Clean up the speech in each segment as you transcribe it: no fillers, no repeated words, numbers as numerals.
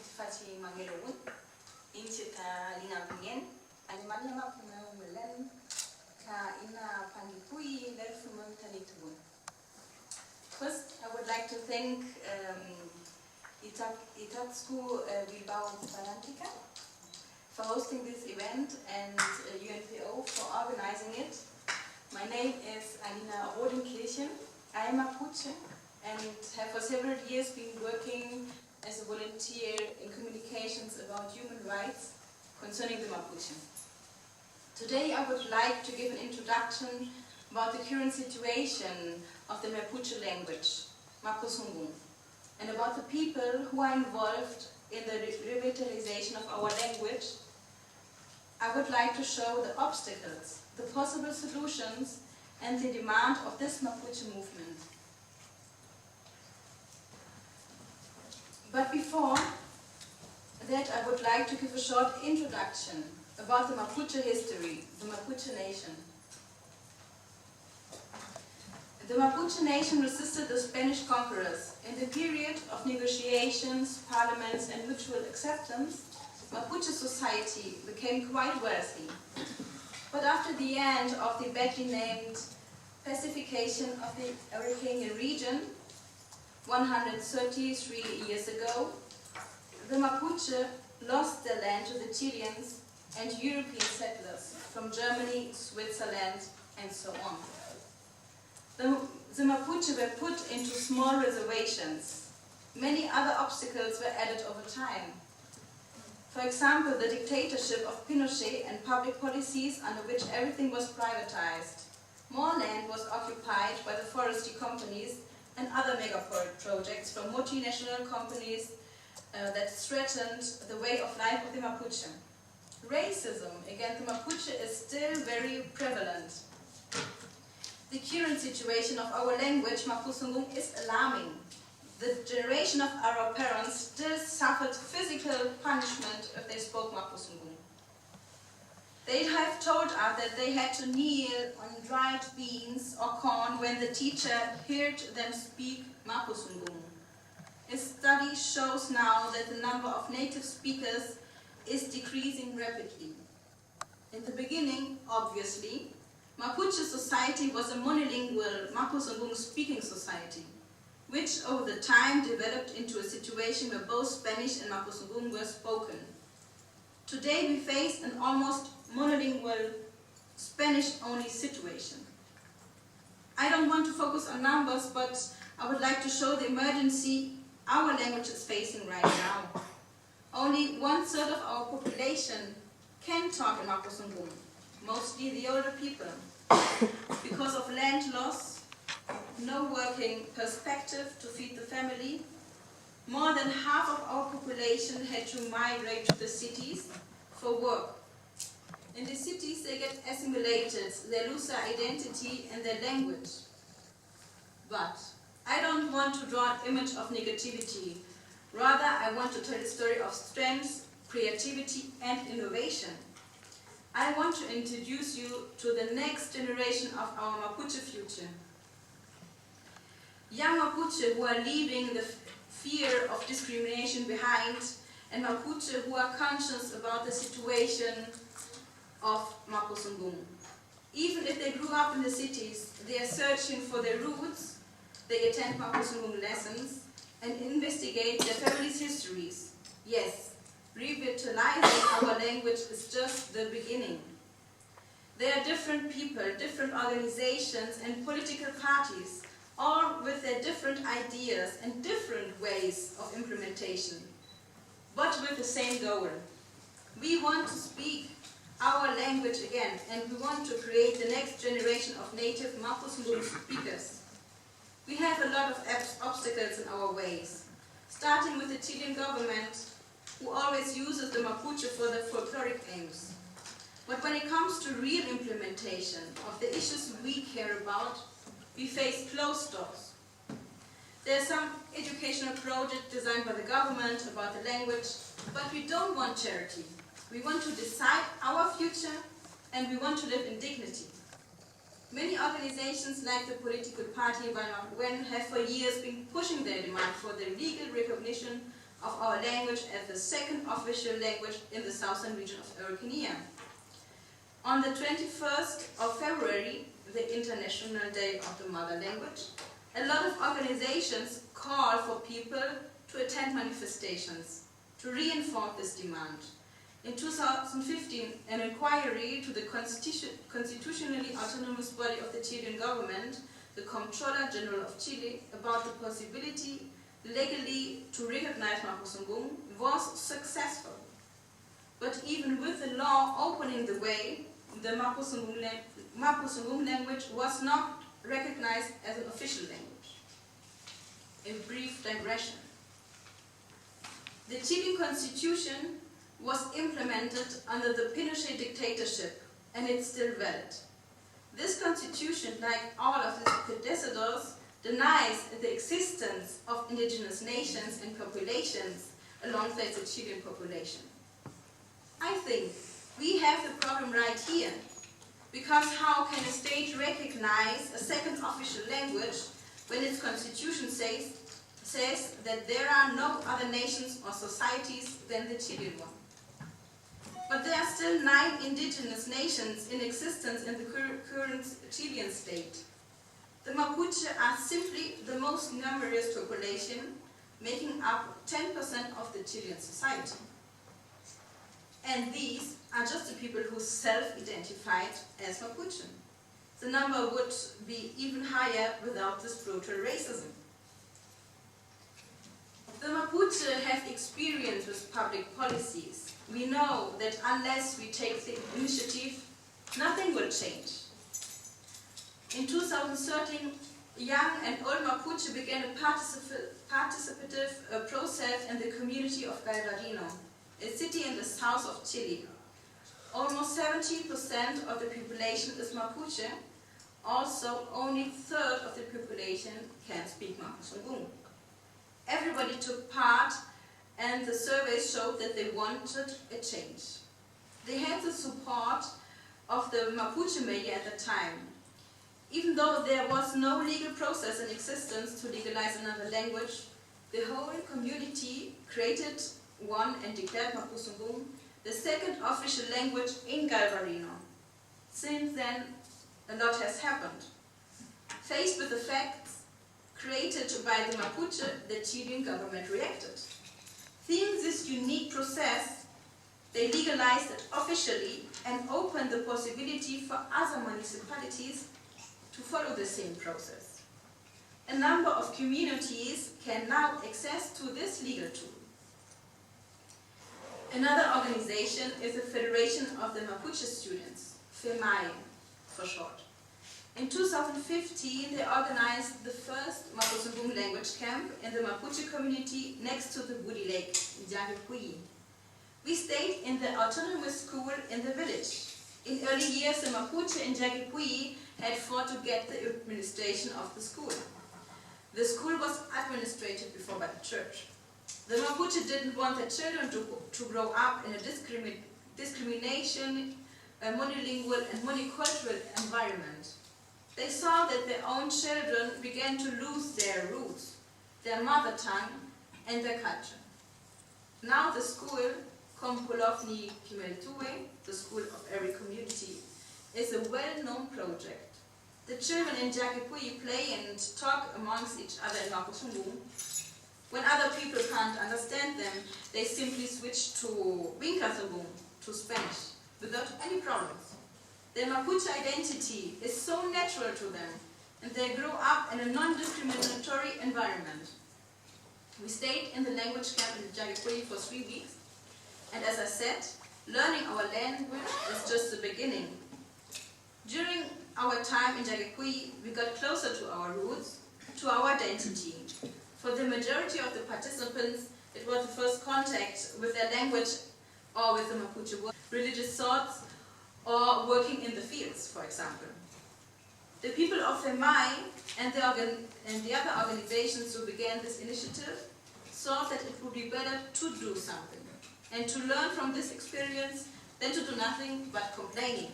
Fati Mangelowun, Inchita Lina Bien, Alemania Mapumen, Ka Ina Pandipui, Lerfuman Tanitun. First, I would like to thank Izaskun Bilbao Barandica for hosting this event and UNPO for organizing it. My name is Alina Rodenkirchen. I am Mapuche and have for several years been working as a volunteer in communications about human rights concerning the Mapuche. Today I would like to give an introduction about the current situation of the Mapuche language, Mapuzungun, and about the people who are involved in the revitalization of our language. I would like to show the obstacles, the possible solutions, and the demand of this Mapuche movement. But before that, I would like to give a short introduction about the Mapuche history, the Mapuche nation. The Mapuche nation resisted the Spanish conquerors. In the period of negotiations, parliaments, and mutual acceptance, Mapuche society became quite wealthy. But after the end of the badly named pacification of the Araucanian region, 133 years ago, the Mapuche lost their land to the Chileans and European settlers from Germany, Switzerland, and so on. The Mapuche were put into small reservations. Many other obstacles were added over time. For example, the dictatorship of Pinochet and public policies under which everything was privatized. More land was occupied by the forestry companies and other mega projects from multinational companies that threatened the way of life of the Mapuche. Racism against the Mapuche is still very prevalent. The current situation of our language, Mapuzungun, is alarming. The generation of our parents still suffered physical punishment if they spoke Mapuzungun. They have told us that they had to kneel on dried beans or corn when the teacher heard them speak Mapuzungun. A study shows now that the number of native speakers is decreasing rapidly. In the beginning, obviously, Mapuche society was a monolingual Mapuzungun speaking society, which over the time developed into a situation where both Spanish and Mapuzungun were spoken. Today we face an almost monolingual Spanish-only situation. I don't want to focus on numbers, but I would like to show the emergency our language is facing right now. Only 1/3 of our population can talk in Mapuzungun, mostly the older people. Because of land loss, no working perspective to feed the family, more than half of our population had to migrate to the cities for work. In the cities they get assimilated, they lose their identity and their language. But I don't want to draw an image of negativity. Rather, I want to tell a story of strength, creativity, and innovation. I want to introduce you to the next generation of our Mapuche future. Young Mapuche who are leaving the fear of discrimination behind, and Mapuche who are conscious about the situation of Mapuzungun. Even if they grew up in the cities, they are searching for their roots, they attend Mapuzungun lessons, and investigate their families' histories. Yes, revitalizing our language is just the beginning. There are different people, different organizations and political parties, all with their different ideas and different ways of implementation, but with the same goal. We want to speak our language again, and we want to create the next generation of native Mapuzungun speakers. We have a lot of obstacles in our ways, starting with the Chilean government, who always uses the Mapuche for their folkloric aims. But when it comes to real implementation of the issues we care about, we face closed doors. There's some educational project designed by the government about the language, but we don't want charity. We want to decide our future, and we want to live in dignity. Many organizations like the political party Wvñelfe have for years been pushing their demand for the legal recognition of our language as the second official language in the southern region of Argentina. On the 21st of February, the International Day of the Mother Language, a lot of organizations call for people to attend manifestations to reinforce this demand. In 2015, an inquiry to the constitutionally autonomous body of the Chilean government, the Comptroller General of Chile, about the possibility legally to recognize Mapuzungun was successful. But even with the law opening the way, the Mapuzungun language was not recognized as an official language. A brief digression. The Chilean constitution was implemented under the Pinochet dictatorship, and it's still valid. This constitution, like all of its predecessors, denies the existence of indigenous nations and populations alongside the Chilean population. I think we have the problem right here, because how can a state recognize a second official language when its constitution says that there are no other nations or societies than the Chilean one? But there are still 9 indigenous nations in existence in the current Chilean state. The Mapuche are simply the most numerous population, making up 10% of the Chilean society. And these are just the people who self-identified as Mapuche. The number would be even higher without this brutal racism. The Mapuche have experience with public policies. We know that unless we take the initiative, nothing will change. In 2013, young and old Mapuche began a participative process in the community of Galvarino, a city in the south of Chile. Almost 70% of the population is Mapuche. Also, only a third of the population can speak Mapuzungun. Everybody took part, and the surveys showed that they wanted a change. They had the support of the Mapuche mayor at the time. Even though there was no legal process in existence to legalize another language, the whole community created one and declared Mapuzungun the second official language in Galvarino. Since then, a lot has happened. Faced with the facts created by the Mapuche, the Chilean government reacted. Seeing this unique process, they legalized it officially and opened the possibility for other municipalities to follow the same process. A number of communities can now access to this legal tool. Another organization is the Federation of the Mapuche Students, FEMAE for short. In 2015, they organized the first Mapuzungun language camp in the Mapuche community next to the Woody Lake, Yagipui. We stayed in the autonomous school in the village. In early years, the Mapuche in Yagipui had fought to get the administration of the school. The school was administrated before by the church. The Mapuche didn't want their children to grow up in a discrimination, monolingual and monocultural environment. They saw that their own children began to lose their roots, their mother tongue, and their culture. Now the school, Kompolovni Kimeltue, the school of every community, is a well-known project. The children in Yagipui play and talk amongst each other in Mapuzungun. When other people can't understand them, they simply switch to Winkazungun, to Spanish, without any problems. Their Mapuche identity is so natural to them, and they grow up in a non-discriminatory environment. We stayed in the language camp in Yagipui for 3 weeks, and as I said, learning our language is just the beginning. During our time in Yagipui, we got closer to our roots, to our identity. For the majority of the participants, it was the first contact with their language or with the Mapuche word, religious thoughts, or working in the fields, for example. The people of FEMAE and the other organizations who began this initiative thought that it would be better to do something and to learn from this experience than to do nothing but complaining.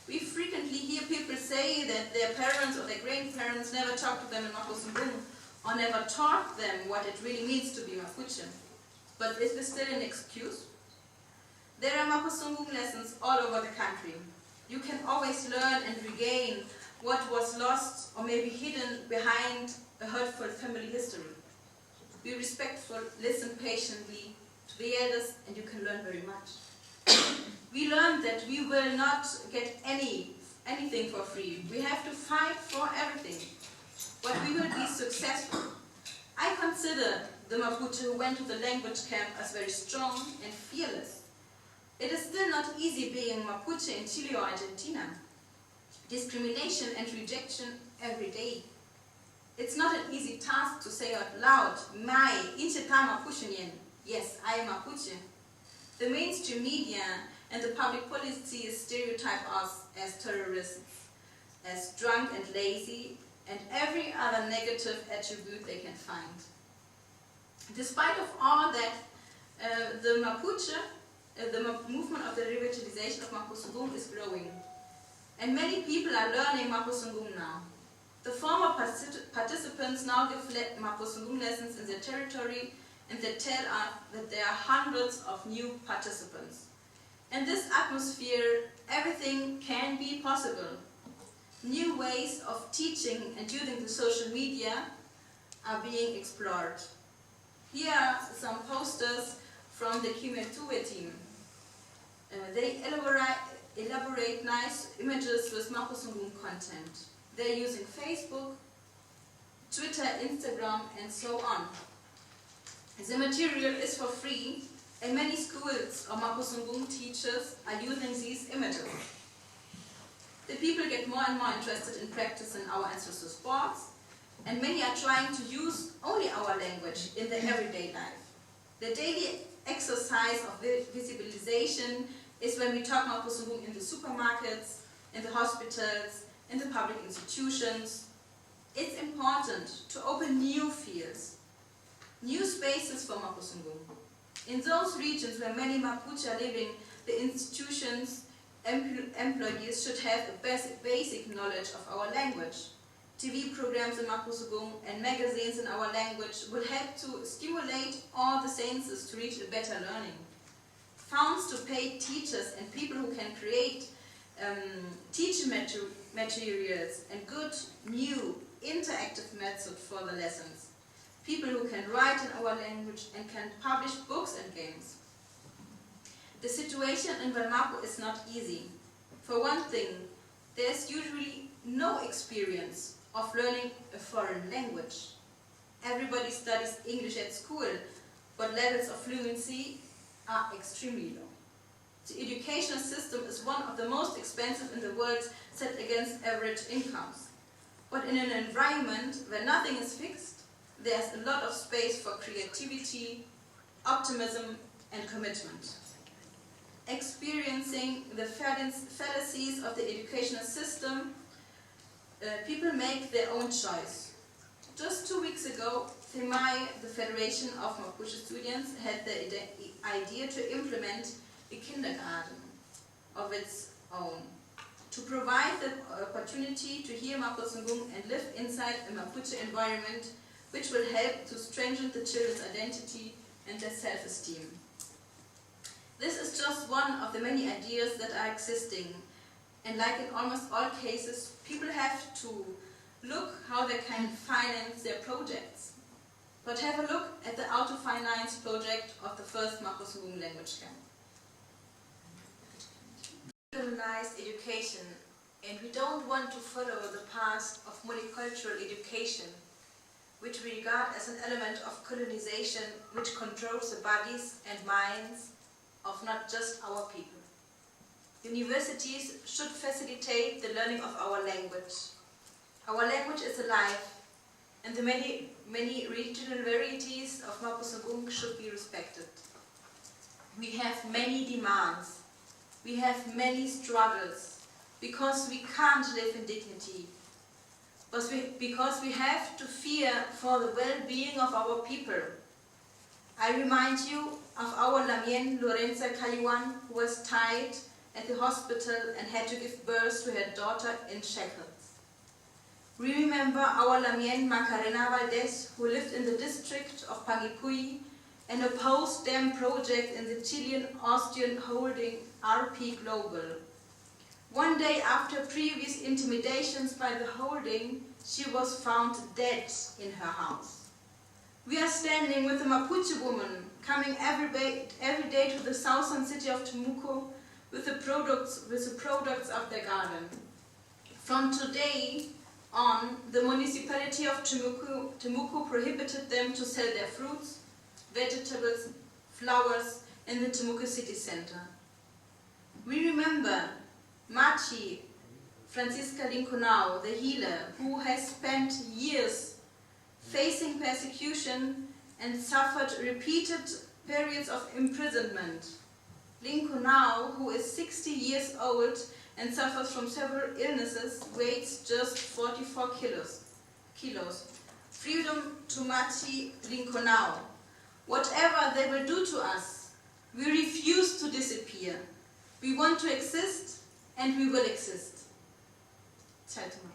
We frequently hear people say that their parents or their grandparents never talked to them in Mapuzungun or never taught them what it really means to be Mapuche. But is this still an excuse? There are Mapuzungun lessons all over the country. You can always learn and regain what was lost or maybe hidden behind a hurtful family history. Be respectful, listen patiently to the elders, and you can learn very much. We learned that we will not get anything for free. We have to fight for everything. But we will be successful. I consider the Mapuche who went to the language camp as very strong and fearless. It is still not easy being Mapuche in Chile or Argentina. Discrimination and rejection every day. It's not an easy task to say out loud, Mai, inche ta Mapucheñen. Yes, I am Mapuche. The mainstream media and the public policy stereotype us as terrorists, as drunk and lazy, and every other negative attribute they can find. Despite of all that, the Mapuche, the movement of the revitalization of Mapuzungun is growing. And many people are learning Mapuzungun now. The former participants now give Mapuzungun lessons in their territory, and they tell us that there are hundreds of new participants. In this atmosphere, everything can be possible. New ways of teaching and using the social media are being explored. Here are some posters from the Kimetue team. They elaborate nice images with Mapuzungun content. They're using Facebook, Twitter, Instagram, and so on. The material is for free, and many schools or Mapuzungun teachers are using these images. The people get more and more interested in practicing our ancestral sports, and many are trying to use only our language in their everyday life. The daily exercise of visibilization is when we talk Mapuzungun in the supermarkets, in the hospitals, in the public institutions. It's important to open new fields, new spaces for Mapuzungun. In those regions where many Mapuche are living, the institutions, employees should have a basic knowledge of our language. TV programs in Mapuzungun and magazines in our language will help to stimulate all the senses to reach a better learning. Funds to pay teachers and people who can create teaching materials and good, new, interactive methods for the lessons. People who can write in our language and can publish books and games. The situation in Wallmapu is not easy. For one thing, there's usually no experience of learning a foreign language. Everybody studies English at school, but levels of fluency are extremely low. The educational system is one of the most expensive in the world, set against average incomes. But in an environment where nothing is fixed, there's a lot of space for creativity, optimism, and commitment. Experiencing the fallacies of the educational system, people make their own choice. Just 2 weeks ago, FEMAE, the Federation of Mapuche Estudiantes, had the idea to implement a kindergarten of its own, to provide the opportunity to hear Mapuzungun and live inside a Mapuche environment, which will help to strengthen the children's identity and their self-esteem. This is just one of the many ideas that are existing, and like in almost all cases, people have to look how they can finance their projects. But have a look at the auto-finance project of the first Mapuzungun language camp. Regionalized education, and we don't want to follow the path of multicultural education, which we regard as an element of colonization which controls the bodies and minds of not just our people. Universities should facilitate the learning of our language. Our language is alive, and the many regional varieties of Mapuzungun should be respected. We have many demands. We have many struggles, because we can't live in dignity. Because we have to fear for the well-being of our people. I remind you of our Lamien Lorenza Kayuan, who was tied at the hospital and had to give birth to her daughter in shackles. We remember our Lamien Macarena Valdez, who lived in the district of Panguipulli and opposed dam project in the Chilean-Austrian holding RP Global. One day after previous intimidations by the holding, she was found dead in her house. We are standing with a Mapuche woman coming every day to the southern city of Temuco with the products of their garden. From today on, the municipality of Temuco prohibited them to sell their fruits, vegetables, flowers in the Temuco city center. We remember Machi Francisca Linconao, the healer, who has spent years facing persecution and suffered repeated periods of imprisonment. Linconao, who is 60 years old and suffers from several illnesses, weighs just 44 kilos. Freedom to Machi Linconao. Whatever they will do to us, we refuse to disappear. We want to exist, and we will exist. Tell to me.